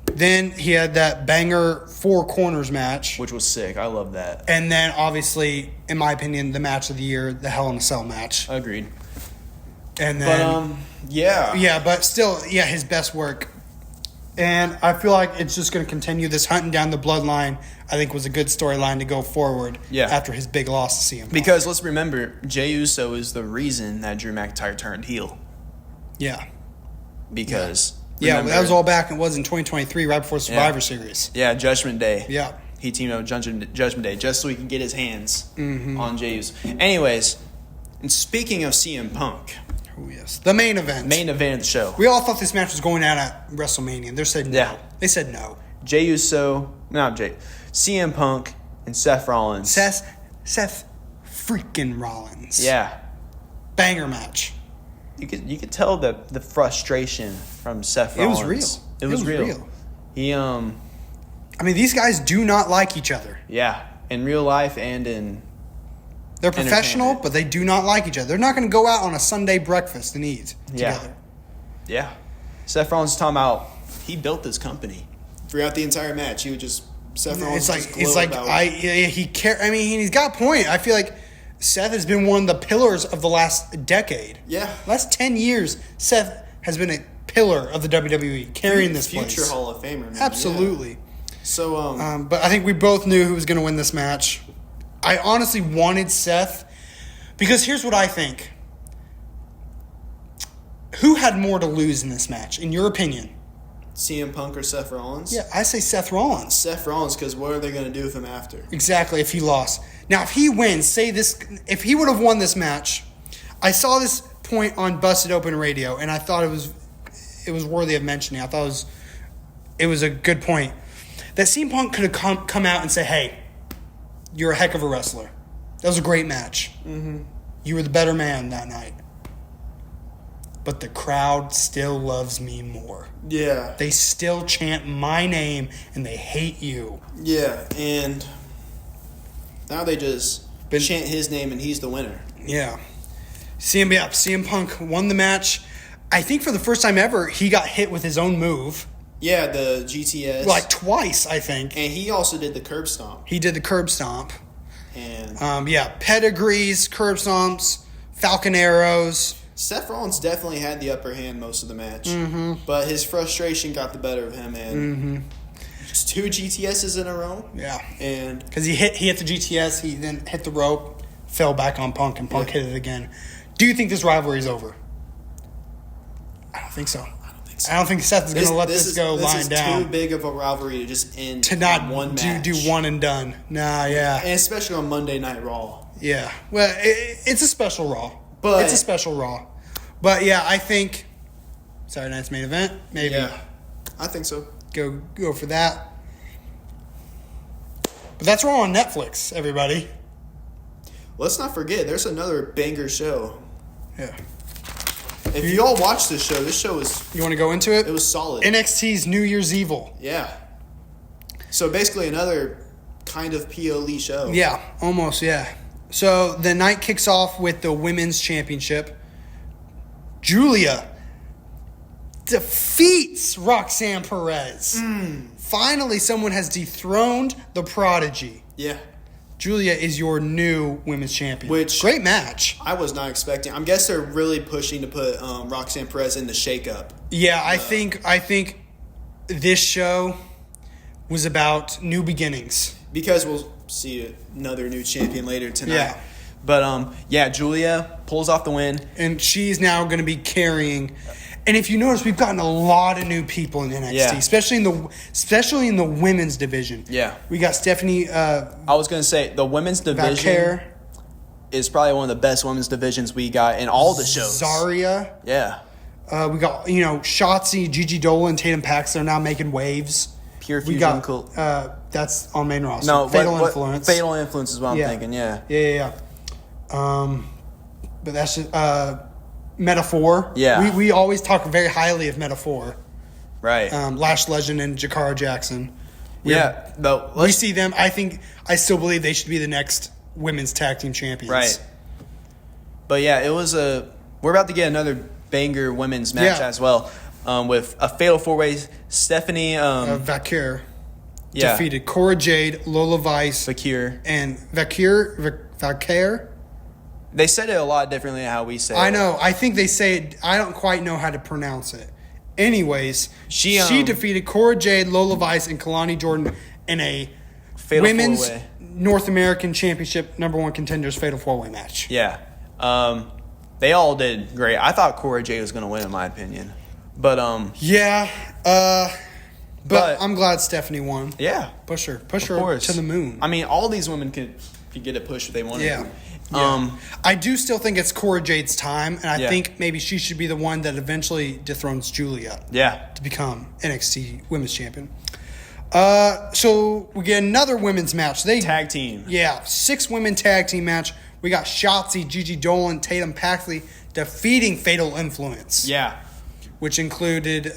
Then he had that banger Four Corners match. Which was sick. I love that. And then, obviously, in my opinion, the match of the year, the Hell in a Cell match. Agreed. And then... but still, his best work. And I feel like it's just going to continue. This hunting down the bloodline, I think, was a good storyline to go forward after his big loss to CM Punk. Because let's remember, Jey Uso is the reason that Drew McIntyre turned heel. Yeah. Because... that was all back. It was in 2023, right before Survivor Series. Yeah, Judgment Day. Yeah. He teamed up with Judgment Day just so he could get his hands on Jey Uso. Anyways, and speaking of CM Punk. Oh, yes. The main event. Main event of the show. We all thought this match was going out at WrestleMania. They said no. Yeah. They said no. CM Punk and Seth Rollins. Seth freaking Rollins. Yeah. Banger match. You could tell the frustration from Seth Rollins. It was real. It was real. He I mean, these guys do not like each other. Yeah, in real life and in... They're professional, but they do not like each other. They're not going to go out on a Sunday breakfast and eat together. Yeah. Seth Rollins is talking about he built this company. Throughout the entire match, he would just... Seth Rollins he's got a point. I feel like Seth has been one of the pillars of the last decade. Yeah. Last 10 years, Seth has been a pillar of the WWE, carrying this place. Future Hall of Famer. Man. Absolutely. Yeah. So, but I think we both knew who was going to win this match. I honestly wanted Seth because here's what I think. Who had more to lose in this match, in your opinion? CM Punk or Seth Rollins? Yeah, I say Seth Rollins. Seth Rollins, because what are they going to do with him after? Exactly, if he lost. Now, if he wins, if he would have won this match, I saw this point on Busted Open Radio, and I thought it was worthy of mentioning. I thought it was a good point. That CM Punk could have come out and say, hey, you're a heck of a wrestler. That was a great match. Mm-hmm. You were the better man that night. But the crowd still loves me more. Yeah. They still chant my name, and they hate you. Yeah, and now they just chant his name, and he's the winner. Yeah. CM Punk won the match. I think for the first time ever, he got hit with his own move. Yeah, the GTS. Like twice, I think. And he also did the curb stomp. He did the curb stomp. And pedigrees, curb stomps, Falcon arrows. Seth Rollins definitely had the upper hand most of the match. Mm-hmm. But his frustration got the better of him. And just 2 GTSs in a row. Yeah. And because he hit the GTS, he then hit the rope, fell back on Punk, and Punk hit it again. Do you think this rivalry is over? I don't think so. I don't think Seth is going to let this go lying down. This is too big of a rivalry to just end to not one match. do one and done. Nah, yeah. And especially on Monday Night Raw. Yeah. Well, it's a special Raw. But yeah, I think Saturday night's main event. Maybe. Yeah, I think so. Go for that. But that's all on Netflix, everybody. Let's not forget, there's another banger show. Yeah. If you all watch this show was... You want to go into it? It was solid. NXT's New Year's Evil. Yeah. So basically another kind of PLE show. Yeah, almost, yeah. So the night kicks off with the Women's Championship. Julia defeats Roxanne Perez. Finally, someone has dethroned the Prodigy. Yeah. Julia is your new women's champion. Which great match. I was not expecting. I guess they're really pushing to put Roxanne Perez in the shake-up. Yeah, I think this show was about new beginnings. Because we'll see another new champion later tonight. Yeah. But, Julia pulls off the win. And she's now going to be carrying... And if you notice, we've gotten a lot of new people in NXT, especially in the women's division. Yeah. We got Stephanie... I was going to say, the women's division is probably one of the best women's divisions we got in all the shows. Zarya. Yeah. We got, Shotzi, Gigi Dolan, Tatum Paxton are now making waves. Pure Fusion. Cool. That's on main roster. No, Fatal Influence. Fatal Influence is what I'm thinking, yeah. Yeah. But that's just... Metaphor. Yeah. We always talk very highly of Metaphor. Right. Lash Legend and Jakara Jackson. We see them. I still believe they should be the next women's tag team champions. Right. But yeah, we're about to get another banger women's match as well. With a fatal 4-way. Stephanie Vakir defeated Cora Jade, Lola Vice, Vakir. And Vakir. They said it a lot differently than how we say it. I know. I think they say it. I don't quite know how to pronounce it. Anyways, she defeated Cora Jade, Lola Vice, and Kalani Jordan in a fatal women's 4-way. North American Championship #1 contenders fatal 4-way match. Yeah. They all did great. I thought Cora Jade was going to win, in my opinion. But but I'm glad Stephanie won. Yeah. Push her to the moon. I mean, all these women could get a push if they wanted. Yeah. I do still think it's Cora Jade's time, and I think maybe she should be the one that eventually dethrones Julia. Yeah. To become NXT Women's Champion. So we get another women's match. Tag team. Yeah, 6 women tag team match. We got Shotzi, Gigi Dolan, Tatum Paxley defeating Fatal Influence. Yeah. Which included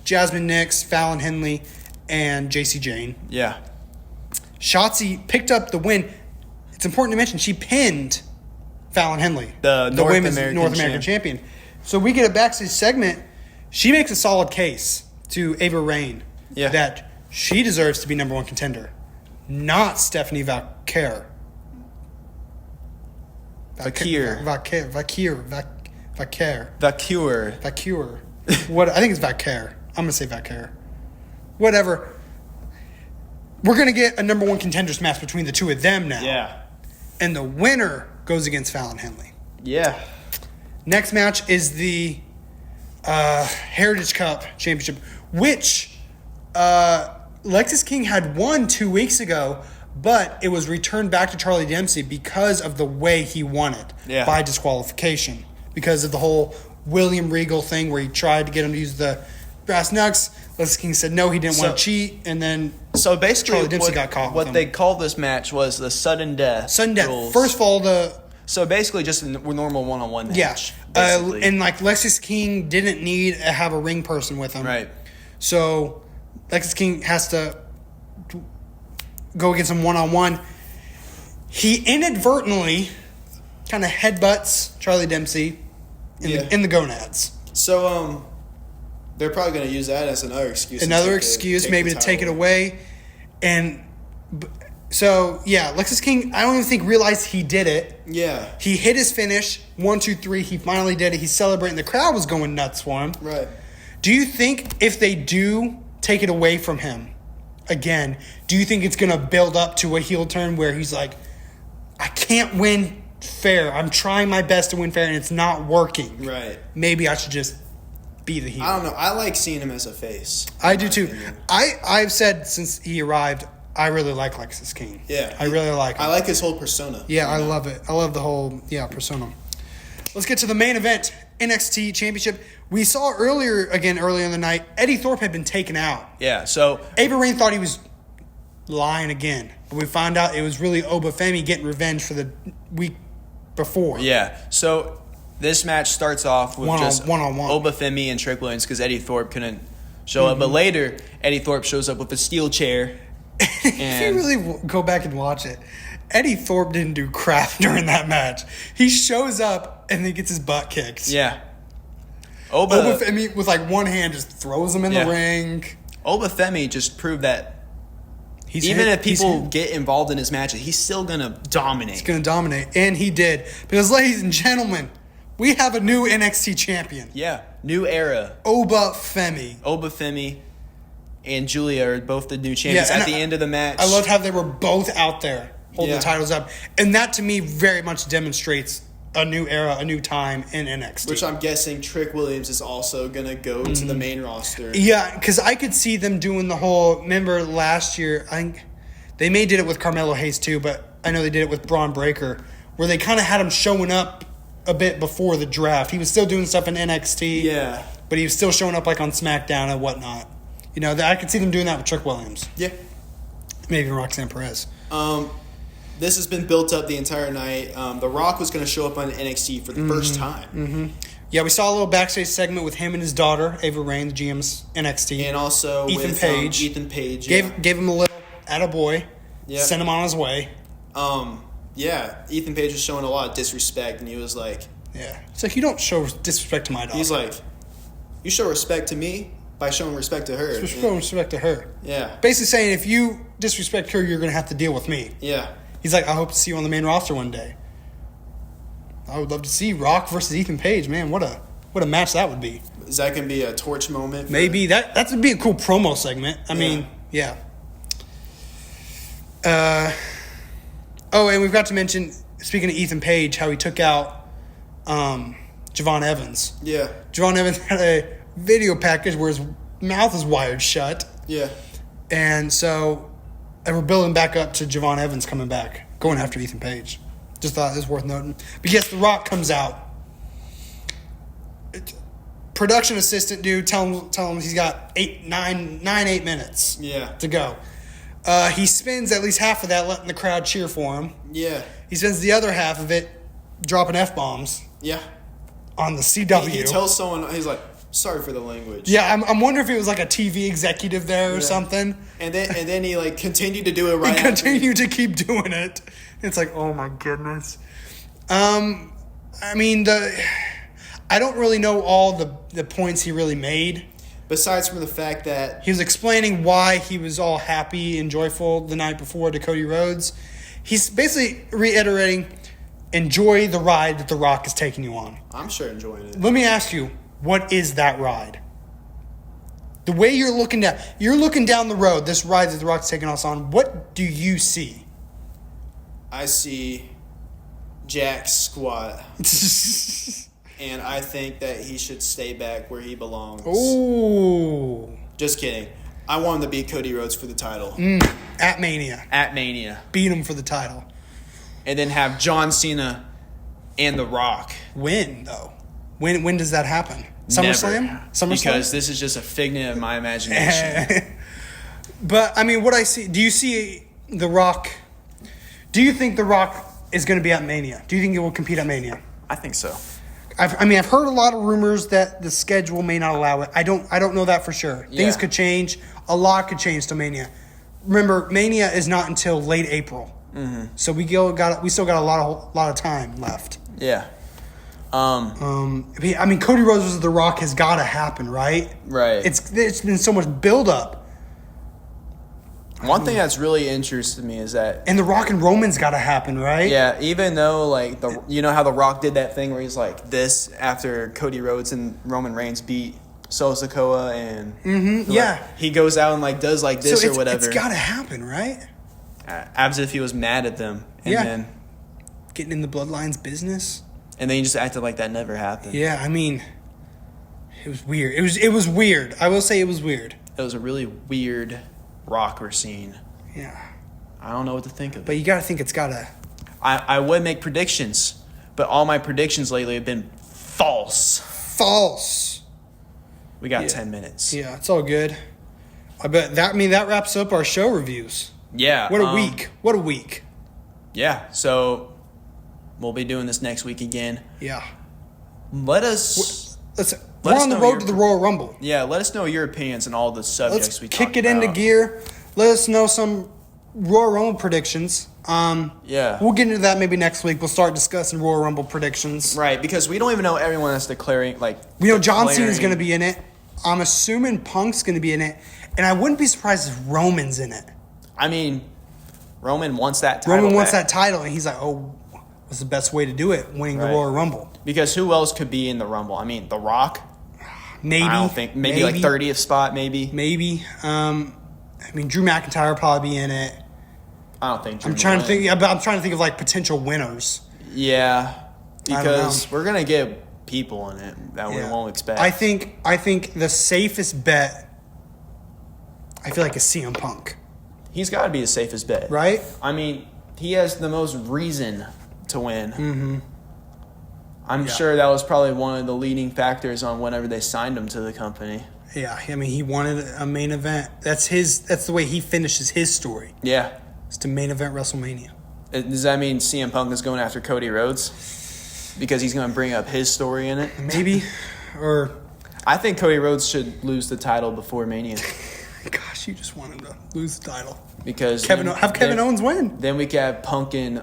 Jasmine Nix, Fallon Henley, and JC Jane. Yeah. Shotzi picked up the win. It's important to mention she pinned Fallon Henley, the women's North American champion. So we get a backstage segment. She makes a solid case to Ava Raine that she deserves to be #1 contender, not Stephanie Vakir. Vakir. What I think it's Vakir. I'm gonna say Vakir. Whatever. We're gonna get a #1 contenders match between the two of them now. Yeah. And the winner goes against Fallon Henley. Yeah. Next match is the Heritage Cup Championship, which Lexis King had won 2 weeks ago, but it was returned back to Charlie Dempsey because of the way he won it by disqualification. Because of the whole William Regal thing where he tried to get him to use the brass knucks. Lexis King said no, he didn't want to cheat, and then basically Charlie Dempsey got caught. What they called this match was the sudden death. Sudden death. Rules. First of all, so basically just a normal one-on-one match. Yeah, and Lexis King didn't need to have a ring person with him. Right. So Lexis King has to go against him one-on-one. He inadvertently kind of headbutts Charlie Dempsey in the gonads. So they're probably going to use that as another excuse. Maybe to take it away. And so, Lexis King, I don't even think realized he did it. Yeah. He hit his finish. 1, 2, 3. He finally did it. He's celebrating. The crowd was going nuts for him. Right. Do you think if they do take it away from him again, do you think it's going to build up to a heel turn where he's like, I can't win fair. I'm trying my best to win fair, and it's not working. Right. Maybe I should just be the heel. I don't know. I like seeing him as a face. I do too. I've said since he arrived, I really like Lexis King. Yeah. I really like him. I like his whole persona. Yeah, I love it. I love the whole persona. Let's get to the main event. NXT Championship. We saw earlier in the night, Eddie Thorpe had been taken out. Yeah, so Ava Raine thought he was lying again. But we found out it was really Oba Femi getting revenge for the week before. Yeah, so this match starts off with one-on-one. Oba Femi and Trick Williams because Eddie Thorpe couldn't show up. But later, Eddie Thorpe shows up with a steel chair. If you really go back and watch it, Eddie Thorpe didn't do crap during that match. He shows up and then gets his butt kicked. Yeah. Oba Femi with like one hand just throws him in the ring. Oba Femi just proved that if people get involved in his matches, he's still going to dominate. He's going to dominate. And he did. Because, ladies and gentlemen, we have a new NXT champion. Yeah. New era. Oba Femi. Oba Femi and Julia are both the new champions at the end of the match. I loved how they were both out there holding the titles up. And that, to me, very much demonstrates a new era, a new time in NXT. Which I'm guessing Trick Williams is also going to go to the main roster. Yeah, because I could see them doing the whole... Remember last year, they may did it with Carmelo Hayes too, but I know they did it with Braun Breaker, where they kind of had him showing up a bit before the draft. He was still doing stuff in NXT. Yeah. But he was still showing up like on SmackDown and whatnot. You know, I could see them doing that with Trick Williams. Yeah. Maybe Roxanne Perez. This has been built up the entire night. The Rock was going to show up on NXT for the first time. Mm-hmm. Yeah, we saw a little backstage segment with him and his daughter, Ava Raine, the GM's NXT. And also Ethan Page. Gave him a little attaboy. Yeah. Sent him on his way. Ethan Page was showing a lot of disrespect, and he was like... Yeah. It's like, you don't show disrespect to my daughter. He's like, you show respect to me by showing respect to her. Showing respect to her. Yeah. Basically saying, if you disrespect her, you're going to have to deal with me. Yeah. He's like, I hope to see you on the main roster one day. I would love to see Rock versus Ethan Page. Man, what a match that would be. Is that going to be a torch moment? Maybe. That would be a cool promo segment. I mean, yeah. And we've got to mention, speaking of Ethan Page, how he took out Javon Evans. Yeah. Javon Evans had a video package where his mouth is wired shut. Yeah. And so... And we're building back up to Javon Evans coming back, going after Ethan Page. Just thought it was worth noting. But yes, The Rock comes out. Production assistant dude, tell him he's got 8 minutes to go. He spends at least half of that letting the crowd cheer for him. Yeah. He spends the other half of it dropping F-bombs. Yeah. On the CW. He tells someone, he's like, sorry for the language. Yeah, I'm wondering if it was like a TV executive there or something. And then he like continued to do it right. He continued to keep doing it. It's like, oh my goodness. I mean, I don't really know all the points he really made. Besides from the fact that he was explaining why he was all happy and joyful the night before to Cody Rhodes. He's basically reiterating, enjoy the ride that The Rock is taking you on. I'm sure enjoying it. Let me ask you, what is that ride? The way you're looking down the road, this ride that The Rock's taking us on, what do you see? I see Jack squat. And I think that he should stay back where he belongs. Ooh. Just kidding. I want him to beat Cody Rhodes for the title. At Mania. Beat him for the title. And then have John Cena and The Rock. When, though? When does that happen? SummerSlam? Because this is just a figment of my imagination. But, I mean, what I see... Do you see The Rock... Do you think The Rock is going to be at Mania? Do you think he will compete at Mania? I think so. I've heard a lot of rumors that the schedule may not allow it. I don't know that for sure. Yeah. Things could change. A lot could change to Mania. Remember, Mania is not until late April. Mm-hmm. So we still got a lot of time left. Yeah. I mean, Cody Rhodes versus The Rock has got to happen, right? Right. It's been so much build-up. One thing that's really interested me is that... And The Rock and Roman's got to happen, right? Yeah, even though, like, you know how The Rock did that thing where he's like this after Cody Rhodes and Roman Reigns beat Solo Sikoa and... Mm-hmm, yeah. He goes out and, like, does, like, this or whatever. It's got to happen, right? As if he was mad at them. And then... Getting in the Bloodlines business. And then he just acted like that never happened. Yeah, I mean... It was weird. It was weird. I will say it was weird. It was a really weird... Rock we're seeing. Yeah. I don't know what to think of. But you got to think it's got to... I would make predictions, but all my predictions lately have been false. False. We got 10 minutes. Yeah, it's all good. I bet that wraps up our show reviews. Yeah. What a week. What a week. Yeah. So we'll be doing this next week again. Yeah. We're on the road to the Royal Rumble. Yeah, let us know your opinions on all the subjects we talked about. Kick it into gear. Let us know some Royal Rumble predictions. Yeah. We'll get into that maybe next week. We'll start discussing Royal Rumble predictions. Right, because we don't even know everyone that's declaring, like... We know John Cena's going to be in it. I'm assuming Punk's going to be in it. And I wouldn't be surprised if Roman's in it. I mean, Roman wants that title. Roman wants that title, and he's like, oh, what's the best way to do it? Winning the Royal Rumble. Because who else could be in the Rumble? I mean, The Rock? Maybe. I don't think. Maybe like 30th spot, maybe. Maybe. I mean, Drew McIntyre will probably be in it. I don't think Drew I'm trying to think of like potential winners. Yeah. Because we're going to get people in it that we won't expect. I think the safest bet, I feel like, is CM Punk. He's got to be the safest bet. Right? I mean, he has the most reason to win. Mm-hmm. I'm sure that was probably one of the leading factors on whenever they signed him to the company. Yeah, I mean, he wanted a main event. That's the way he finishes his story. Yeah. It's to main event WrestleMania. Does that mean CM Punk is going after Cody Rhodes? Because he's going to bring up his story in it? Maybe. Or... I think Cody Rhodes should lose the title before Mania. Gosh, you just want him to lose the title. Because... Kevin Owens win. Then we could have Punk and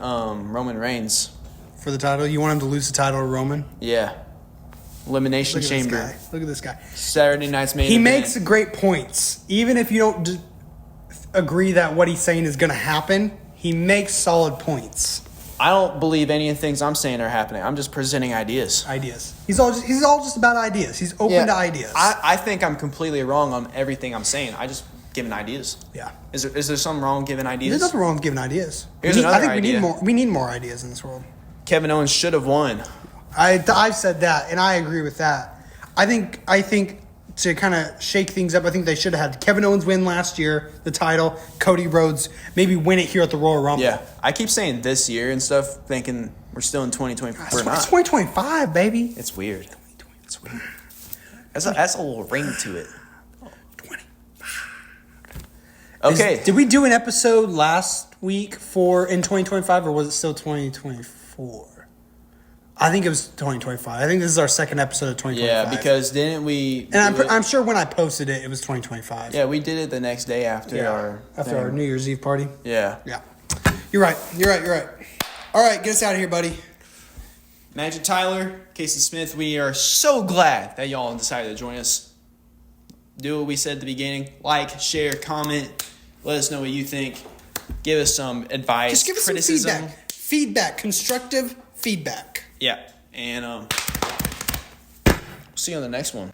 Roman Reigns. For the title? You want him to lose the title to Roman? Yeah. Elimination Chamber. Look at this guy. Saturday night's main event. He makes great points. Even if you don't agree that what he's saying is going to happen, he makes solid points. I don't believe any of the things I'm saying are happening. I'm just presenting ideas. He's all just about ideas. He's open to ideas. I think I'm completely wrong on everything I'm saying. I just giving ideas. Yeah. Is there something wrong with giving ideas? There's nothing wrong with giving ideas. Another idea. We need more ideas in this world. Kevin Owens should have won. I've said that, and I agree with that. I think to kind of shake things up, I think they should have had Kevin Owens win last year, the title, Cody Rhodes maybe win it here at the Royal Rumble. Yeah. I keep saying this year and stuff, thinking we're still in 2024. We're not. It's 2025, baby. It's weird. It's weird. That's a little ring to it. 25. Okay. Did we do an episode last week in 2025, or was it still 2024? I think it was 2025. I think this is our second episode of 2025. Yeah, because didn't we... And I'm sure when I posted it, it was 2025. Yeah, we did it the next day after our New Year's Eve party. Yeah. Yeah. You're right. All right, get us out of here, buddy. Magic Tyler, Caysen Smith, we are so glad that y'all decided to join us. Do what we said at the beginning. Like, share, comment. Let us know what you think. Give us some advice, just give us criticism. Some feedback, constructive feedback. Yeah, and see you on the next one.